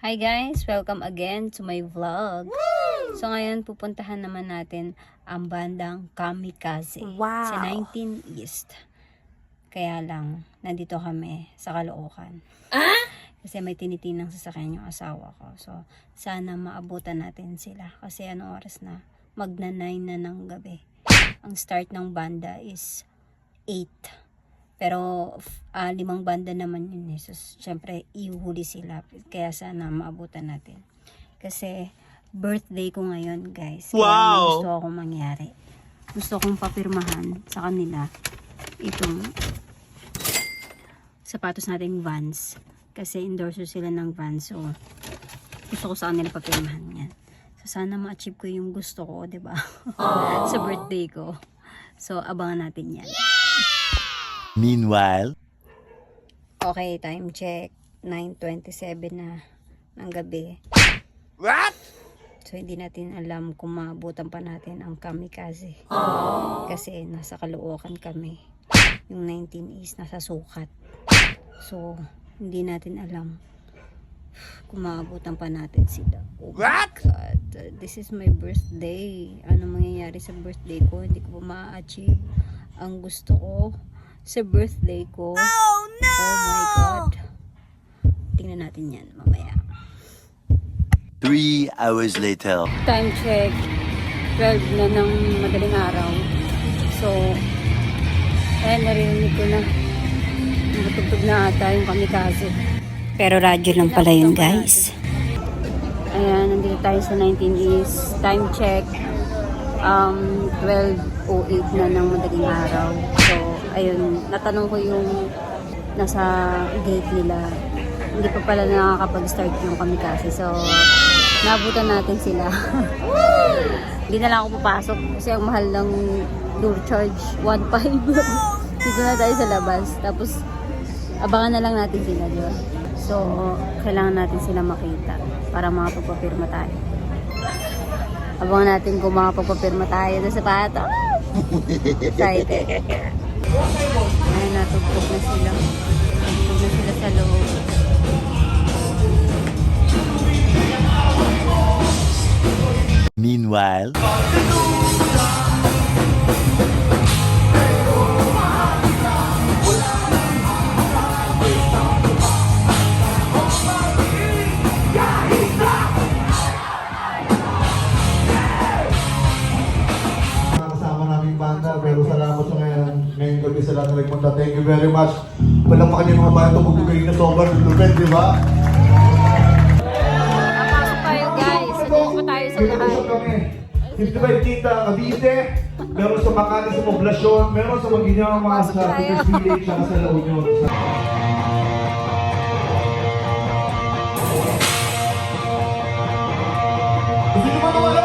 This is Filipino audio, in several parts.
Hi guys! Welcome again to my vlog. So ngayon pupuntahan naman natin ang bandang Kamikaze sa 19 East. Kaya lang, nandito kami sa Caloocan. Kasi may tinitinang sasakyan yung asawa ko. So sana maabutan natin sila. Kasi ano oras na? Magna 9 na ng gabi. Ang start ng banda is 8. Pero 5 banda naman yun eh. So, syempre, ihuhuli sila. Kaya sana maabutan natin. Kasi, birthday ko ngayon, guys. Kaya may gusto akong mangyari. Gusto kong papirmahan sa kanila itong sapatos nating Vans. Kasi endorser sila ng Vans. So, gusto ko sa kanila papirmahan yan. So, sana ma-achieve ko yung gusto ko, diba? Sa birthday ko. So, abangan natin yan. Meanwhile, Okay, time check. 9:27 na ng gabi. what? So, hindi natin alam kung maabutan pa natin ang Kamikaze. Kasi nasa Caloocan kami. Yung 19 is nasa Sukat. So, hindi natin alam kung maabutan pa natin sila. Oh my God. This is my birthday. Ano mangyayari sa birthday ko? Hindi ko pa ma-achieve ang gusto ko sa birthday ko. Oh no! Oh my God. Tingnan natin yan mamaya. 3 hours later. Time check. 12 na ng madaling araw. So, ayan, narinig ko na. Matugtog na ata yung Kamikaze. Pero radyo lang pala yun, guys. Ayan, nandito tayo sa 19 is time check. 12:08 na ng madaling araw. So, ayun, natanong ko yung nasa gate nila. Hindi pa pala nakakapag-start yung Kamikaze. So, nabutan natin sila. Hindi na lang ako papasok kasi ang mahal ng door charge, 1.5. Dito na tayo sa labas. Tapos, abangan na lang natin sila, di ba? So, kailangan natin sila makita para makapagpapirma tayo. Abangan natin kung makapagpapirma tayo sa sapato. Excited. Ay, natugtog na sila. Natugtog na sila sa loob. Meanwhile, pero salamat sa ngayong gabi sa lahat na nagpunta. Thank you very much. Walang pa kanyang mga bayan tumugugay na sobrang lulupin, di ba? Napasok tayo, guys. Sandali pa tayo sa lahat. Dito ba yung Kita Cavite? Meron sa Makati sa Poblasyon, meron sa Maguinama, sa Pitas Village, at sa La Union. Gusto nyo ba nawalan?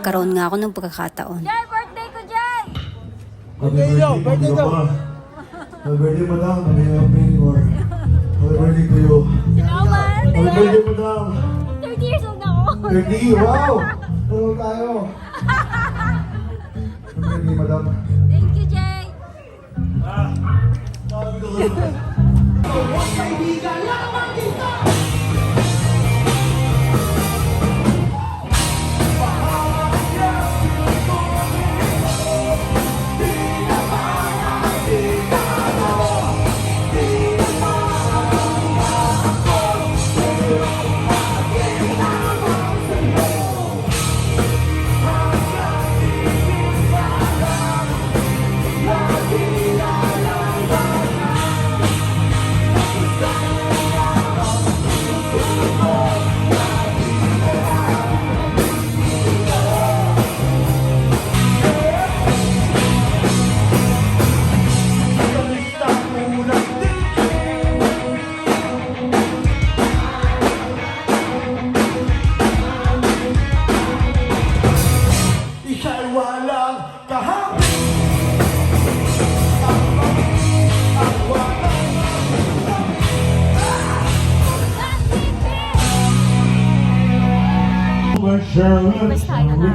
nagkaroon nga ako ng pagkakataon. Jay, birthday ko, Jay! Birthday daw! Happy birthday, madam. Happy birthday to you. Salamat! Happy birthday, madam. 30 years old na ako. 30, wow! Tulong tayo. Happy birthday, madam. Thank you, Jay! Ika'y walang kahapon. Basta tayo na.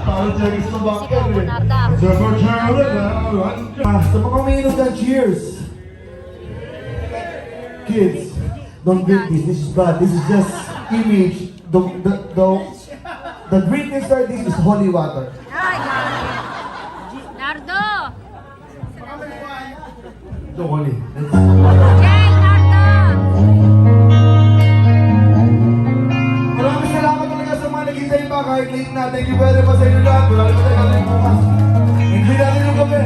Parang Jerry's na bakit eh. Narda. Sa mga umiinom dyan, cheers! Kids, don't drink this. This is bad. This is just image. The drink inside this is holy water. Ay, Nardo! The holy. Jay, Nardo! Maraming salamat talaga sa mga naghintay pa kahit late na. Thank you very much sa inyo lahat. Wala naman tayo kami bukas. Hindi natin yung kape.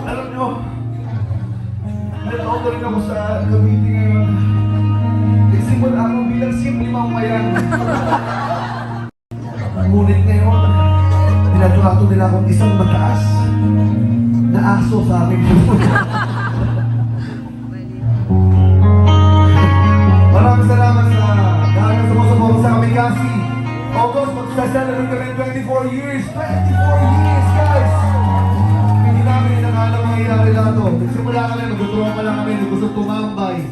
Alam nyo, nataon na rin ako sa Cavite ngayon. Nagsimula ako bilang simple mamayan. Ngunit ngayon, pinaturato nila akong isang mataas na aso sa aming buhay. Maraming salamat sa dahil na sumusuporta sa kami kasi August, magsa-celebrate kami 24 years! 24 years, guys! Hindi namin inakala mangyayari lang ito. Nagsimula kami, nagtuturuan pa lang kami, gusto tumambay.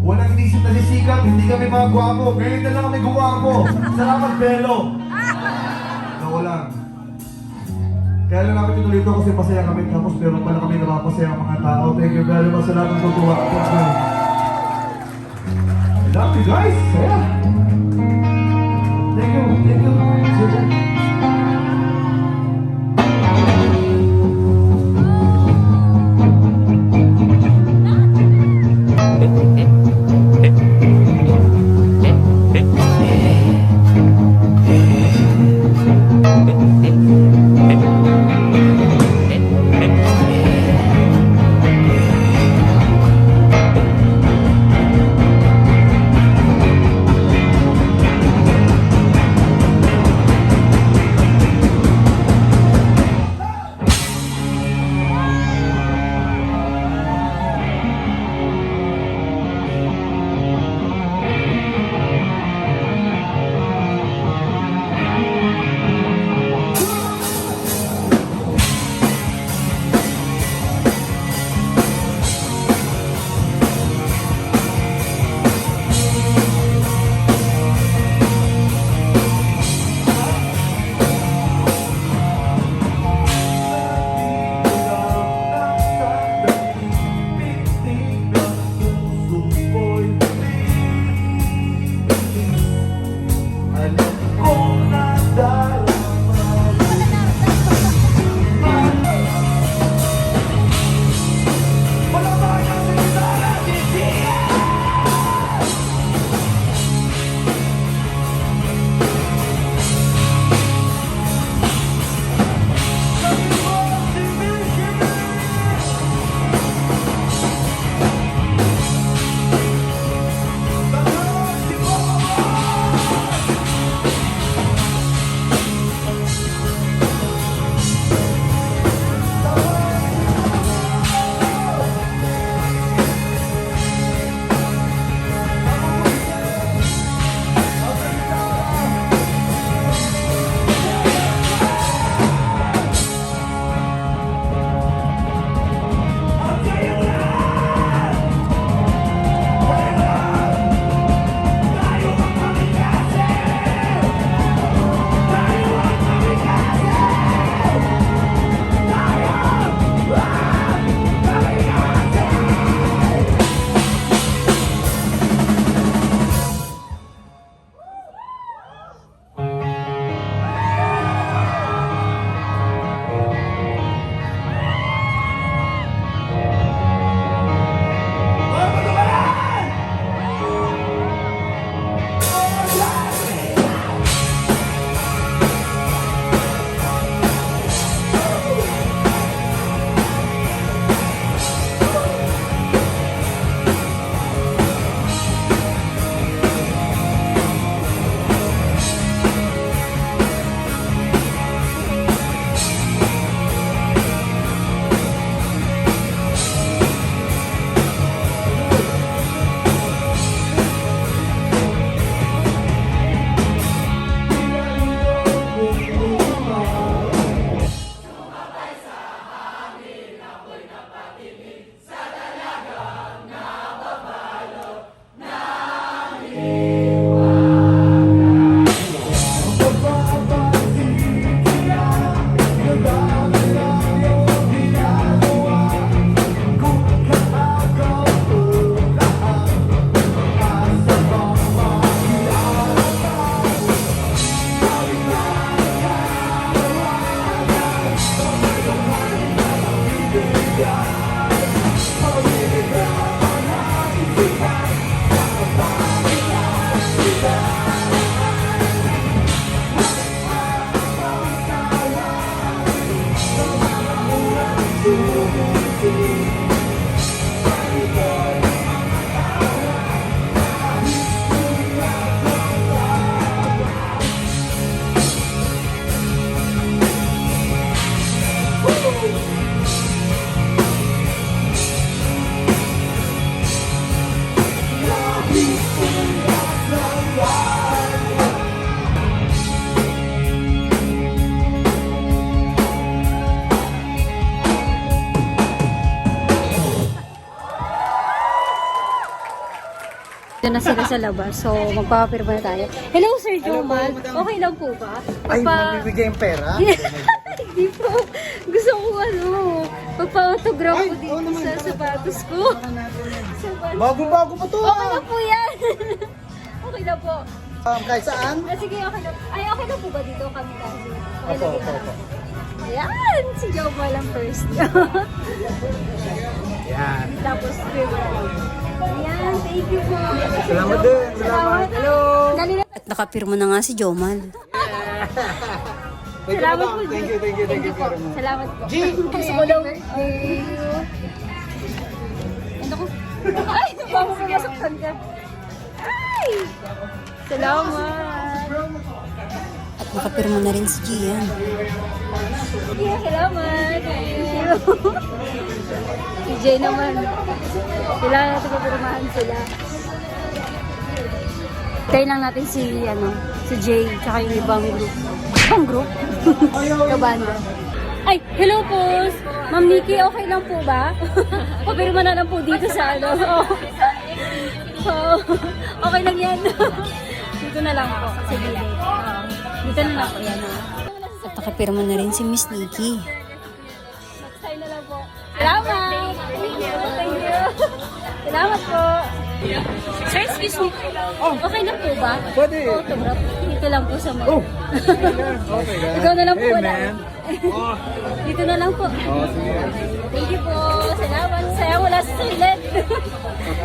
Walang inisip na sisikap, hindi kami mga gwapo. Ngayon na lang kami gwapo. Salamat, Belo! Nawalan. Kaya lang namin ituloy ito kasi masaya kami tapos meron pala kami napapasaya ang mga tao. Thank you very much sa lahat ng tutuwa. I love you guys! Saya! Thank you! Thank you! Doon na sila sa labas. So, magpapapirma na tayo. Hello, Sir Jomal. Okay lang po ba? Ay, magbibigay yung pera? Hindi po. Gusto ko magpa-autograph ko dito sa sapatos ko. Bago-bago pa to. Okay na po yan. Okay na po. Kahit saan? Sige, okay na. Ay, okay na po ba dito kami kasi? Opo. Ayan, si Jomal lang first. Yan. Tapos, ayan, thank you po. Salamat din. Salamat. Hello. At nakapirma na nga si Jomal. Salamat po. Thank you po. very much. Salamat po. G! Gusto ko daw. Thank you. Ano ko? Ay, baka masaktan ka. Ay! Salamat. At nakapirma na rin si Gian. Yeah, salamat. Thank you. Si Jay naman. Sila natin papirmahan sila. Tayo lang natin si Jay, tsaka yung ibang group. Ibang group? Kabanda. Ay, hello po! Ma'am Nikki, okay lang po ba? Papirma na lang po dito sa okay lang yan. Dito na lang po, sa gilid. Dito na lang po yan. At nakapirma na rin si Miss Nikki. Next na lang po. Salamat! Thank you! Salamat po! Sir, excuse me. Okay lang po ba? Pwede. Autograph. Dito lang po sa mga. Oh! Okay, guys. Ikaw na lang po Hey, wala. man. Dito na lang po. Oh, sige. Thank you po. Salamat. Sayang wala sa silent.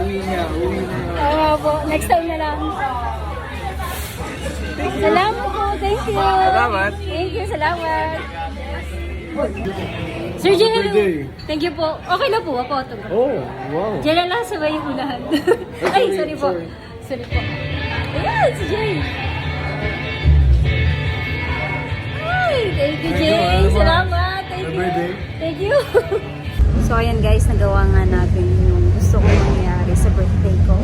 Uwi niya. Oo po. Next time na lang. Salamat po. Thank you. Salamat. Thank you. Salamat. Sir Jay, hello. Thank you po. Okay na po ako. Autograph. Oh, wow. Diyan na lang sa may unahan. Ay, sorry po. Sorry po. Ayan, si Jay. Ay, thank you, Jay. Salamat. Thank you. Thank you. So, ayan guys, nagawa nga natin yung gusto kong mangyari sa birthday ko.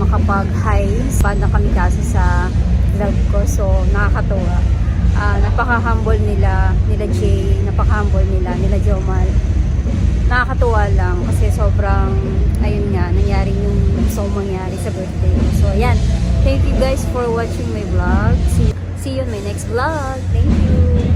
Makapag-high na kami kasi sa vlog ko. So, nakakatuwa. Napaka-humble nila Jay, napaka-humble nila Jomal. Nakakatuwa lang kasi sobrang, ayun nga, nangyari yung gusto kong mangyari sa birthday. So, ayan. Thank you guys for watching my vlog. See you in my next vlog. Thank you.